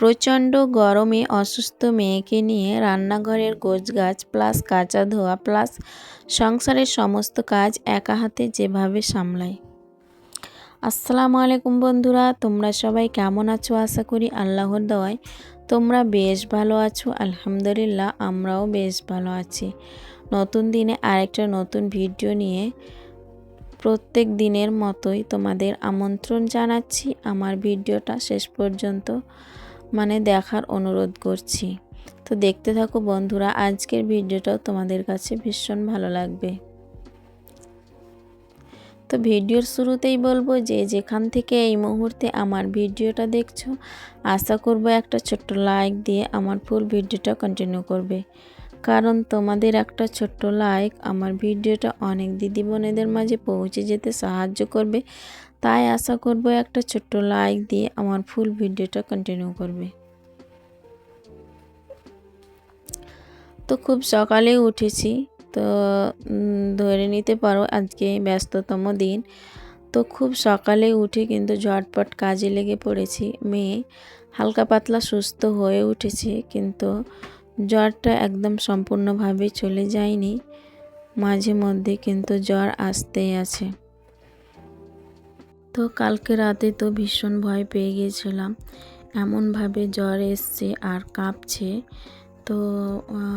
প্রচণ্ড গরমে অসুস্থ মেয়েকে নিয়ে রান্নাঘরের গোছগাছ প্লাস কাচা ধোয়া প্লাস সংসারের সমস্ত কাজ একা হাতে যেভাবে সামলাই। আসসালামু আলাইকুম বন্ধুরা, তোমরা সবাই কেমন আছো? আশা করি আল্লাহর দয়ায় তোমরা বেশ ভালো আছো। আলহামদুলিল্লাহ, আমরাও বেশ ভালো আছি। নতুন দিনে আরেকটা নতুন ভিডিও নিয়ে প্রত্যেক দিনের মতোই তোমাদের আমন্ত্রণ জানাচ্ছি। আমার ভিডিওটা শেষ পর্যন্ত দেখার অনুরোধ করছি। তো দেখতে থাকো বন্ধুরা, আজকের ভিডিওটাও তোমাদের কাছে ভীষণ ভালো লাগবে। তো ভিডিওর শুরুতেই বলবো যে যেখান থেকে এই মুহূর্তে আমার ভিডিওটা দেখছো, আশা করব একটা ছোট্ট লাইক দিয়ে আমার ফুল ভিডিওটা কন্টিনিউ করবে। কারণ তোমাদের একটা ছোট্ট লাইক আমার ভিডিওটা অনেক দিদি বোনেদের মাঝে পৌঁছে যেতে সাহায্য করবে। তাই আশা করব একটা ছোট্ট লাইক দিয়ে আমার ফুল ভিডিওটা কন্টিনিউ করবে। তো খুব সকালে উঠেছি, তো ধরে নিতে পারো আজকে ব্যস্ততম দিন। তো খুব সকালে উঠে কিন্তু ঝটপট কাজে লেগে পড়েছি। মেয়ে হালকা পাতলা সুস্থ হয়ে উঠেছে, কিন্তু জ্বরটা একদম সম্পূর্ণভাবে চলে যায়নি। মাঝে মধ্যে কিন্তু জ্বর আসতেই আছে। তো কালকে রাতে তো ভীষণ ভয় পেয়ে গিয়েছিলাম, এমনভাবে জ্বর এসছে আর কাঁপছে। তো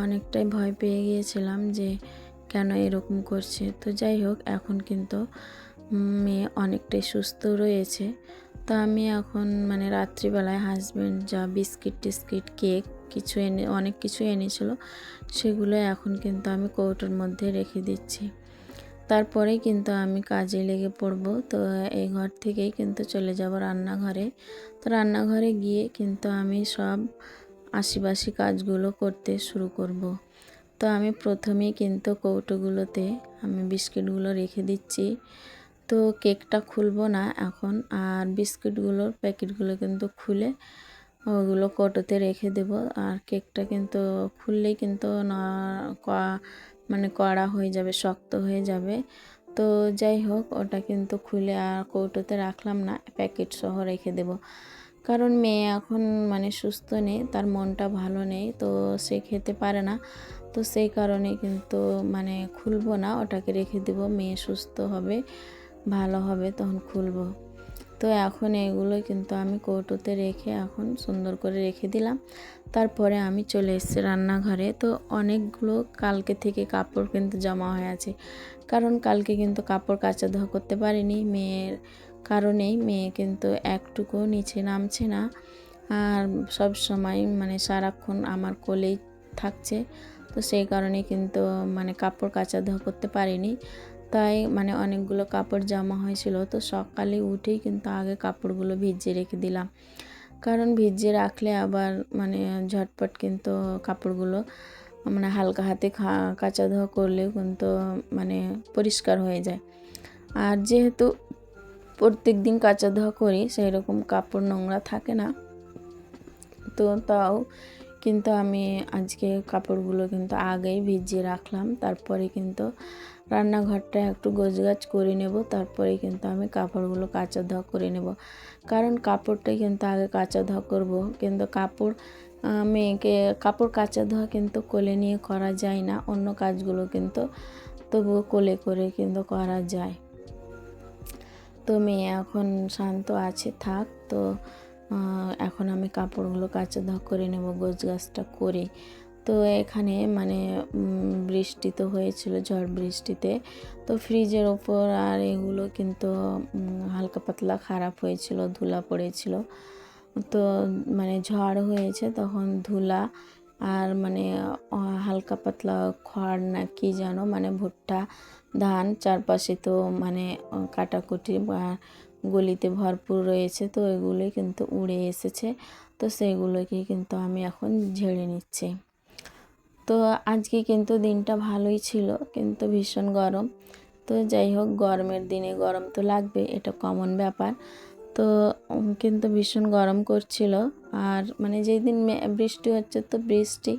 অনেকটাই ভয় পেয়ে গিয়েছিলাম যে কেন এরকম করছে। তো যাই হোক, এখন কিন্তু মেয়ে অনেকটাই সুস্থ রয়েছে। তো আমি এখন রাত্রিবেলায় হাজব্যান্ড যা বিস্কিট টিস্কিট কেক অনেক কিছু এনেছিল, সেগুলো এখন কিন্তু আমি কৌটোর মধ্যে রেখে দিচ্ছি। তারপরে কিন্তু আমি কাজে লেগে পড়ব। তো এই ঘর থেকেই কিন্তু চলে যাব রান্নাঘরে। তো রান্নাঘরে গিয়ে কিন্তু আমি সব আশিবাসি কাজগুলো করতে শুরু করব। তো আমি প্রথমেই কিন্তু কৌটোগুলোতে আমি বিস্কিটগুলো রেখে দিচ্ছি। তো কেকটা খুলবো না এখন, আর বিস্কিটগুলোর প্যাকেটগুলো কিন্তু খুলে ওগুলো কৌটোতে রেখে দেব। আর কেকটা কিন্তু খুললেই কিন্তু কড়া হয়ে যাবে, শক্ত হয়ে যাবে। তো যাই হোক, ওটা কিন্তু খুলে আর কৌটোতে রাখলাম না, প্যাকেট সহ রেখে দেব। কারণ মেয়ে এখন সুস্থ নেই, তার মনটা ভালো নেই, তো সে খেতে পারে না। তো সেই কারণে কিন্তু খুলবো না, ওটাকে রেখে দেব। মেয়ে সুস্থ হবে, ভালো হবে, তখন খুলবো। তো এখন এগুলো কিন্তু আমি কৌটোতে রেখে এখন সুন্দর করে রেখে দিলাম। তারপরে আমি চলে এসেছি রান্নাঘরে। তো অনেকগুলো কালকে থেকে কাপড় কিন্তু জমা হয়ে আছে, কারণ কালকে কিন্তু কাপড় কাচা ধোয়া করতে পারিনি। মেয়ের কারণেই মেয়ে কিন্তু একটুকু নিচে নামছে না, আর সব সময় সারাক্ষণ আমার কোলেই থাকছে। তো সেই কারণে কিন্তু কাপড় কাচা ধোয়া করতে পারিনি। তাই অনেকগুলো কাপড় জমা হয়েছিল। তো সকালে উঠেই কিন্তু আগে কাপড়গুলো ভিজিয়ে রেখে দিলাম, কারণ ভিজিয়ে রাখলে আবার ঝটপট কিন্তু কাপড়গুলো হালকা হাতে কাচা ধোয়া করলেও কিন্তু পরিষ্কার হয়ে যায়। আর যেহেতু প্রত্যেক দিন কাচা ধোয়া করি, সেই রকম কাপড় নোংরা থাকে না। তো তাও কিন্তু আমি আজকে কাপড়গুলো কিন্তু আগেই ভিজিয়ে রাখলাম। তারপরে কিন্তু রান্নাঘরটা একটু গোছগাছ করে নেব, তারপরে কিন্তু আমি কাপড়গুলো কাচা ধোয়া করে নেব। কারণ কাপড়টাই কিন্তু আগে কাচা ধোয়া করব। কিন্তু মেয়েকে কাপড় কাচা ধোয়া কিন্তু কোলে নিয়ে করা যায় না, অন্য কাজগুলো কিন্তু তবুও কোলে করে কিন্তু করা যায়। তো মেয়ে এখন শান্ত আছে, থাক। তো এখন আমি কাপড়গুলো কাচা ধোয়া করে নেব গোছগাছটা করে। তো এখানে বৃষ্টি তো হয়েছিল, ঝড় বৃষ্টিতে তো ফ্রিজের ওপর আর এগুলো কিন্তু হালকা পাতলা খারাপ হয়েছিল, ধুলা পড়েছিল। তো ঝড় হয়েছে, তখন ধুলা আর হালকা পাতলা খড় না কি যেন ভুট্টা ধান চারপাশে তো কাটাকুটি বা গলিতে ভরপুর রয়েছে। তো এগুলোই কিন্তু উড়ে এসেছে। তো সেইগুলোকেই কিন্তু আমি এখন ঝেড়ে নিচ্ছি। তো আজকে কিন্তু দিনটা ভালোই ছিল, কিন্তু ভীষণ গরম। তো যাই হোক, গরমের দিনে গরম তো লাগবে, এটা কমন ব্যাপার। তো কিন্তু ভীষণ গরম করছিল। আর যেই দিন বৃষ্টি হচ্ছে তো বৃষ্টি,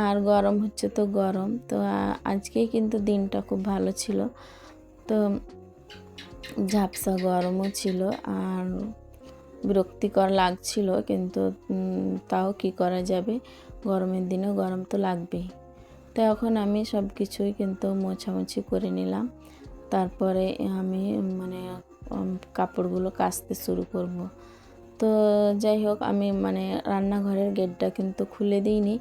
আর গরম হচ্ছে তো গরম। তো আজকেই কিন্তু দিনটা খুব ভালো ছিল। তো ঝাপসা গরমও ছিল, আর বিরক্তিকর লাগছিল, কিন্তু তাও কি করা যাবে, গরমের দিনেও গরম তো লাগবেই। তো এখন আমি সব কিছুই কিন্তু মোছামুছি করে নিলাম। তারপরে আমি মানে কাপড়গুলো কাচতে শুরু করব। তো যাই হোক, আমি মানে রান্নাঘরের গেটটা কিন্তু খুলে দিইনি,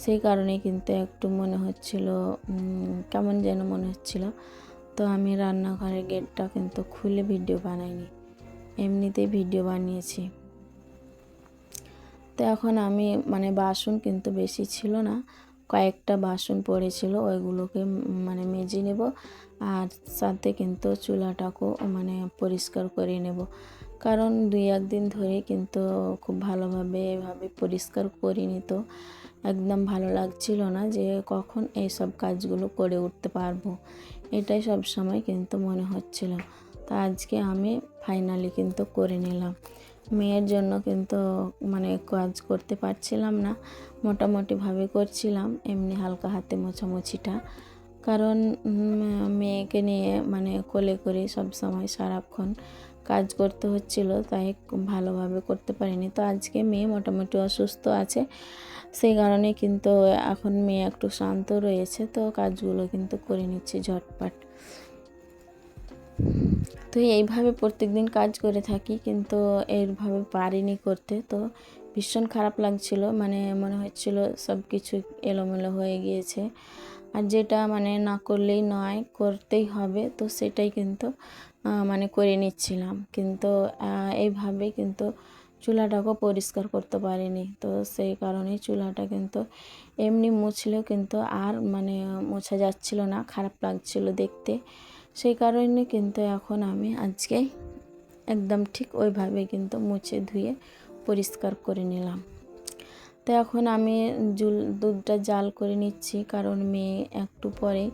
সেই কারণে কিন্তু একটু মনে হচ্ছিল, কেমন যেন মনে হচ্ছিল। তো আমি রান্নাঘরের গেটটা কিন্তু খুলে ভিডিও বানাইনি, এমনিতেই ভিডিও বানিয়েছি। তো এখন আমি মানে বাসন কিন্তু বেশি ছিল না, কয়েকটা বাসন পড়েছিল, ওইগুলোকে মানে মেজে নেব, আর সাথে কিন্তু চুলাটাকেও মানে পরিষ্কার করে নেব। কারণ 2-1 দিন ধরে কিন্তু খুব ভালোভাবে এভাবে পরিষ্কার করিনি, তো একদম ভালো লাগছিল না যে কখন এই সব কাজগুলো করে উঠতে পারবো, এটাই সব সময় কিন্তু মনে হচ্ছিল। তো আজকে আমি ফাইনালি কিন্তু করে নিলাম। মেয়ের জন্য কিন্তু মানে কাজ করতে পারছিলাম না, মোটামুটিভাবে করছিলাম এমনি হালকা হাতে মোছামুছিটা, কারণ মেয়েকে নিয়ে মানে কোলে করে সব সময় সারাক্ষণ কাজ করতে হচ্ছিল, তাই ভালোভাবে করতে পারিনি। তো আজকে মেয়ে মোটামুটি অসুস্থ আছে, সেই কারণে কিন্তু এখন মেয়ে একটু শান্ত রয়েছে, তো কাজগুলো কিন্তু করে নিচ্ছি ঝটপট। তো এইভাবে প্রত্যেকদিন কাজ করে থাকি, কিন্তু এইভাবে পারিনি করতে, তো ভীষণ খারাপ লাগছিল, মানে মনে হচ্ছিল সব কিছু এলোমেলো হয়ে গিয়েছে, আর যেটা মানে না করলেই নয়, করতেই হবে, তো সেটাই কিন্তু মানে করে নিচ্ছিলাম। কিন্তু এইভাবে কিন্তু চুলাটাকেও পরিষ্কার করতে পারিনি, তো সেই কারণেই চুলাটা কিন্তু এমনি মুছলেও কিন্তু আর মানে মোছা যাচ্ছিল না, খারাপ লাগছিল দেখতে। সেই কারণে কিন্তু এখন আমি আজকে একদম ঠিক ওইভাবে কিন্তু মুছে ধুয়ে পরিষ্কার করে নিলাম। তো এখন আমি দুধটা জাল করে নিচ্ছি, কারণ মেয়ে একটু পরে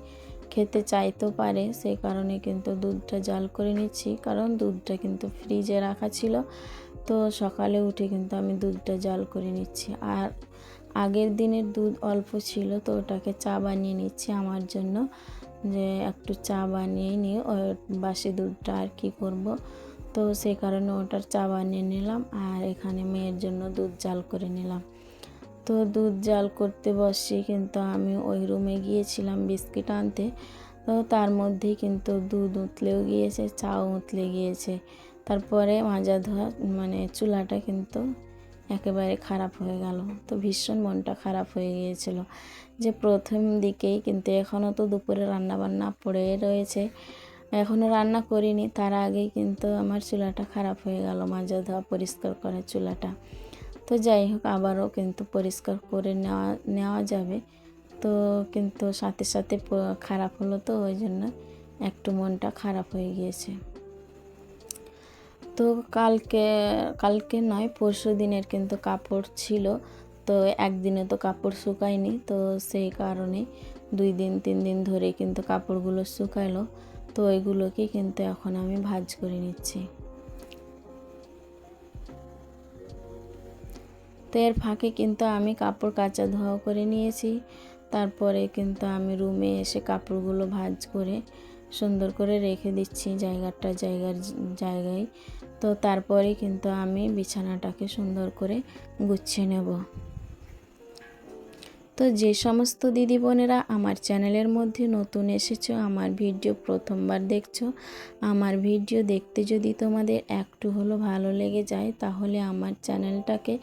খেতে চাইতেও পারে, সেই কারণে কিন্তু দুধটা জাল করে নিচ্ছি, কারণ দুধটা কিন্তু ফ্রিজে রাখা ছিল, তো সকালে উঠে কিন্তু আমি দুধটা জাল করে নিচ্ছি। আর আগের দিনের দুধ অল্প ছিল, তো ওটাকে চা বানিয়ে নিচ্ছি আমার জন্য, যে একটু চা বানিয়ে নিয়ে ওই বাসি দুধটা আর কি করব, তো সেই কারণে ওটার চা বানিয়ে নিলাম, আর এখানে মেয়ের জন্য দুধ জাল করে নিলাম। তো দুধ জাল করতে বসে কিন্তু আমি ওই রুমে গিয়েছিলাম বিস্কিট আনতে, তো তার মধ্যেই কিন্তু দুধ উতলেও গিয়েছে, চাও উতলে গিয়েছে। তারপরে মাজা ধোয়া মানে চুলাটা কিন্তু একেবারে খারাপ হয়ে গেল, তো ভীষণ মনটা খারাপ হয়ে গিয়েছিল যে প্রথম দিকেই, কিন্তু এখনও তো দুপুরে রান্নাবান্না পড়ে রয়েছে, এখনও রান্না করিনি, তার আগেই কিন্তু আমার চুলাটা খারাপ হয়ে গেল, মাজা ধোয়া পরিষ্কার করা চুলাটা। তো যাই হোক, আবারও কিন্তু পরিষ্কার করে নেওয়া যাবে, তো কিন্তু সাথে সাথে খারাপ হলো, তো ওই জন্য একটু মনটা খারাপ হয়ে গিয়েছে। তো কালকে নয়, পরশু দিনের কিন্তু কাপড় ছিল, তো একদিনে তো কাপড় শুকায়নি, তো সেই কারণে 2 দিন 3 দিন ধরে কিন্তু কাপড়গুলো শুকাইলো, তো ওইগুলোকে কিন্তু এখন আমি ভাঁজ করে নিচ্ছি। তো এর ফাঁকে কিন্তু আমি কাপড় কাচা ধোয়া করে নিয়েছি, তারপরে কিন্তু আমি রুমে এসে কাপড়গুলো ভাঁজ করে সুন্দর করে রেখে দিচ্ছি জায়গায়। তো তারপরে কিন্তু আমি বিছানাটাকে সুন্দর করে গুছিয়ে নেব। তো যে সমস্ত দিদি বোনেরা আমার চ্যানেলের মধ্যে নতুন এসেছো, আমার ভিডিও প্রথমবার দেখছো, আমার ভিডিও দেখতে যদি তোমাদের একটু হলো ভালো লেগে যায়, তাহলে আমার চ্যানেলটাকে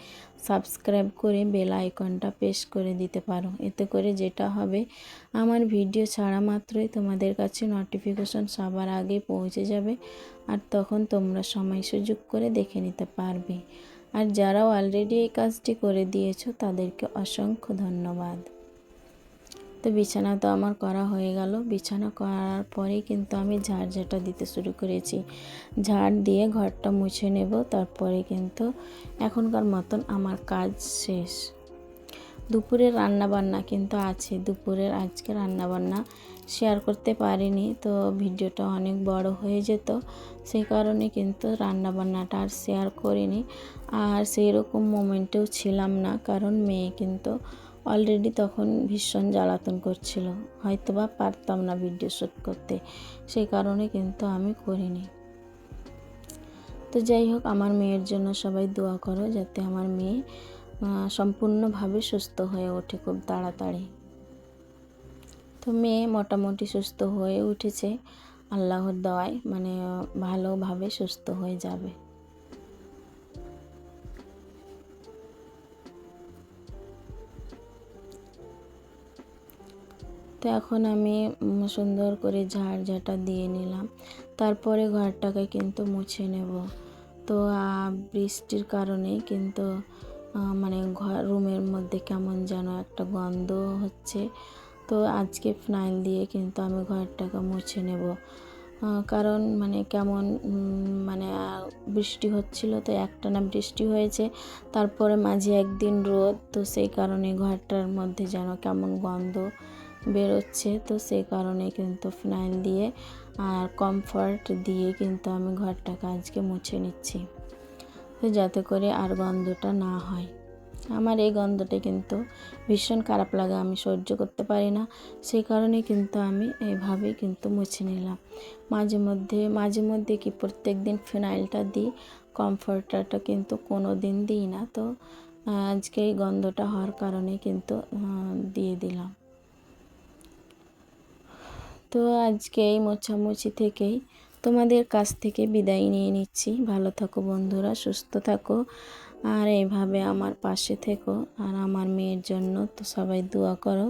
সাবস্ক্রাইব করে বেল আইকনটা প্রেস করে দিতে পারো। এতে করে যেটা হবে, আমার ভিডিও ছাড়া মাত্রই তোমাদের কাছে নোটিফিকেশন সবার আগে পৌঁছে যাবে, আর তখন তোমরা সময় সুযোগ করে দেখে নিতে পারবে। আর যারা অলরেডি এই কাজটি করে দিয়েছো তাদেরকে অসংখ্য ধন্যবাদ। তো বিছানা তো আমার করা হয়ে গেল, বিছানা করার পরেই কিন্তু আমি ঝাড় দিতে শুরু করেছি, ঝাড় দিয়ে ঘরটা মুছে নেব, তারপরে কিন্তু এখনকার মতন আমার কাজ শেষ। দুপুরের রান্নাবান্না কিন্তু আছে, দুপুরের আজকে রান্নাবান্না শেয়ার করতে পারিনি, তো ভিডিওটা অনেক বড় হয়ে যেত, সেই কারণে কিন্তু রান্নাবান্নাটা আর শেয়ার করিনি, আর সেই রকম মোমেন্টেও ছিলাম না, কারণ মেয়ে কিন্তু অলরেডি তখন ভীষণ জ্বালাতন করছিল, হয়তোবা পারতাম না ভিডিও শ্যুট করতে, সেই কারণে কিন্তু আমি করিনি। তো তো যাই হোক, আমার মেয়ের জন্য সবাই দোয়া করো যাতে আমার মেয়ে সম্পূর্ণভাবে সুস্থ হয়ে ওঠে খুব তাড়াতাড়ি। তো মেয়ে মোটামুটি সুস্থ হয়ে উঠেছে আল্লাহর দয়ায়, মানে ভালোভাবে সুস্থ হয়ে যাবে। তো এখন আমি সুন্দর করে ঝাড়ঝাঁটা দিয়ে নিলাম, তারপরে ঘরটাকে কিন্তু মুছে নেব। তো বৃষ্টির কারণে কিন্তু মানে রুমের মধ্যে কেমন যেন একটা গন্ধ হচ্ছে। তো আজকে ফিনাইল দিয়ে কিন্তু আমি ঘরটাকে মুছে নেব, কারণ মানে কেমন মানে বৃষ্টি হচ্ছিল, তো একটানা বৃষ্টি হয়েছে, তারপরে মাঝে একদিন রোদ, তো সেই কারণে ঘরটার মধ্যে যেন কেমন গন্ধ বেরোচ্ছে। তো সেই কারণে কিন্তু ফিনাইল দিয়ে আর কমফর্ট দিয়ে কিন্তু আমি ঘরটাকে আজকে মুছে নিচ্ছি, তো যাতে করে আর গন্ধটা না হয়। আমার এই গন্ধটা কিন্তু ভীষণ খারাপ লাগে, আমি সহ্য করতে পারি না, সেই কারণে কিন্তু আমি এইভাবেই কিন্তু মুছে নিলাম। মাঝে মধ্যে কি প্রত্যেক দিন ফিনাইলটা দিই, কমফর্টারটা কিন্তু কোনো দিন দিই না। তো আজকে এই গন্ধটা হওয়ার কারণে কিন্তু দিয়ে দিলাম। তো আজকে এই মোছামুছি থেকেই তোমাদের কাছ থেকে বিদায় নিয়ে নিচ্ছি। ভালো থাকো বন্ধুরা, সুস্থ থাকো, আর এইভাবে আমার পাশে থেকো। আর আমার মেয়ের জন্য তো সবাই দোয়া করো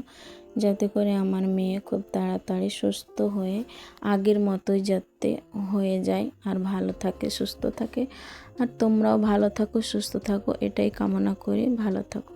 যাতে করে আমার মেয়ে খুব তাড়াতাড়ি সুস্থ হয়ে আগের মতোই যাতে হয়ে যায়, আর ভালো থাকে, সুস্থ থাকে। আর তোমরাও ভালো থাকো, সুস্থ থাকো, এটাই কামনা করি। ভালো থাকো।